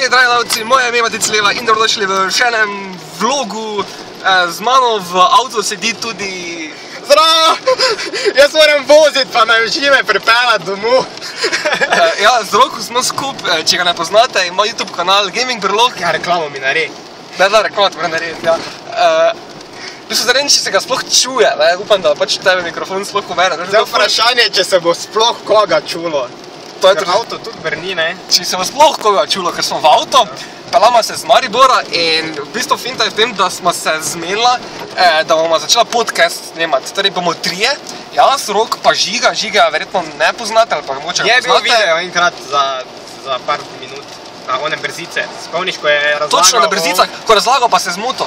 Dragi gledalci, moje ime je Matic Leva in dobrodošli v še enem vlogu. Z mano v avtu sedi tudi... Zdravo! Jaz moram voziti, pa me žime pripeljati domov. Ja, z Roku smo skupaj, če ga ne poznate, ima YouTube kanal Gaming Brlog. Ja, reklamo mi naredi. Da, reklamo ti mora narediti, ja. V bistvu zdaj, če se ga sploh čuje, upam, da pač tebe mikrofon sploh uvere. Zdaj vprašanje, če se bo sploh koga čulo. Ker avto tudi brni, ne? Če se bo sploh koga čulo, ker smo v avto, peljamo se z Maribora in v bistvu finta je v tem, da smo se zmenila, da bomo začela podcast snemati. Torej bomo trije, jaz, Rok pa Žiga, Žiga verjetno ne poznate ali pa mogoče ga poznate. Je bil video enkrat za par minut na one brzice. Spomniš, ko je razlagal... Točno na brzicah, ko razlagal pa se zmoto.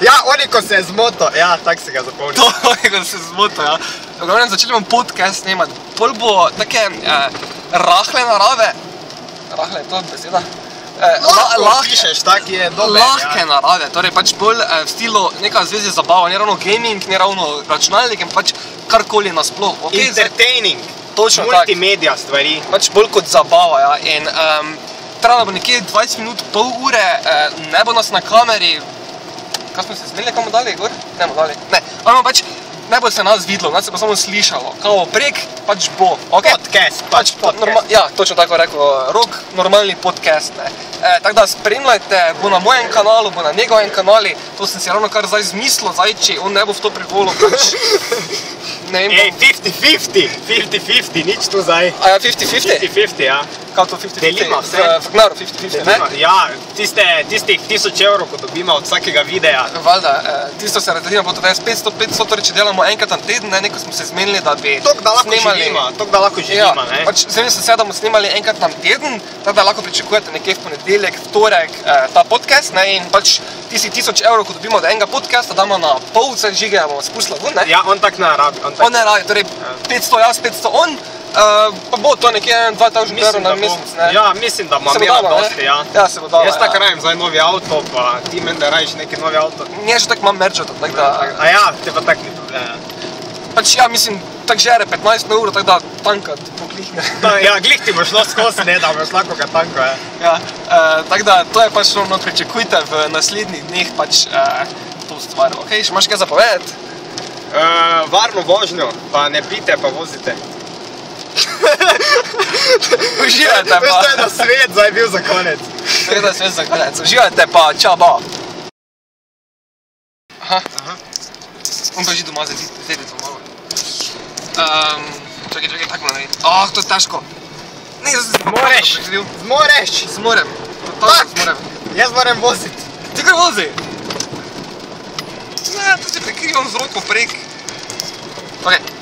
Ja, oni ko se je zmoto, ja, tak se ga zapomnil. Oni ko se je zmoto, ja. V glavnem začeli bomo podcast snemati. Bolj bo take rahle narave, rahle je to beseda? Lahko pišeš, tak je dober. Lahke narave, torej pač bolj v stilu neka zvezi zabava, ne ravno gaming, ne ravno računalnik, pač karkoli nasploh. Entertaining, multimedia stvari. Pač bolj kot zabava, ja. In treba bo nekje 20 minut, pol ure, ne bo nas na kameri. Kaj smo se zmenili, kam bomo dali, Igor? Ne bomo dali. Ne, ali pač ne bo se nas videlo, nas se bo samo slišalo. Kao prek, pač bo. Podcast, pač podcast. Ja, točno tako rekel Rok, normalni podcast, ne. Tako da spremljajte, bo na mojem kanalu, bo na njegovem kanali. To sem si ravno kar zdaj zmislil, zdaj, če on ne bo v to privolil, pač... Ej, 50-50, nič tu zdaj. A ja, 50-50? 50-50, ja. Kaj to 50-50? Delimo vse. V Gnaru 50-50, ne? Ja, tistih 1000 evrov, ko dobimo od vsakega videa. Valjda, tisto se razdelimo, bo to da je 500, torej če delamo enkrat na teden, neko smo se zmenili, da bi snemali... Tok da lahko živimo, ne? Pač zmenili smo se, da bomo snemali enkrat na teden, tako da lahko pričakujete nekje v ponedeljek, vtorek ta podcast, ne? In pač tistih 1000 evrov, ko dobimo od enega podcasta, damo na polce, Žige bomo spustila ven, ne? Ja, on tak ne rabi. On ne rabi, torej 500 jaz, 500 on, pa bo to nekje 2000 evrov na mesec, ne? Ja, mislim, da bomo imela dosti, ja. Ja, se bo dala, ja. Jaz tak rajem zdaj novi avto, pa ti mende rajiš neki novi avto. Nje že tak imam merčata, tako da... A ja, te pa tak ni problem. Pač ja, mislim, tak žere 15 na uro, tako da tankat poklihne. Ja, glih ti bo šlo skozi, ne, da boš lahko ga tanko, ja. Ja, tako da to je pač ono, pričakujte v naslednjih dneh pač to stvar. Okej, še imaš kaj zapovedati? Varno vožnjo, pa ne pite, pa vozite. Uživajte pa. Veš, to je da svet zdaj bil za konec. To je da svet za konec. Uživajte pa, čaba. Aha. On pa že doma zdaj to malo. Čakaj, tako narediti. To je težko. Ne, Zmoreš. Zmorem. Totalno zmorem. Jaz moram voziti. Ti kaj vozi? Ne, to si prekrivam z Roko prek. Ok.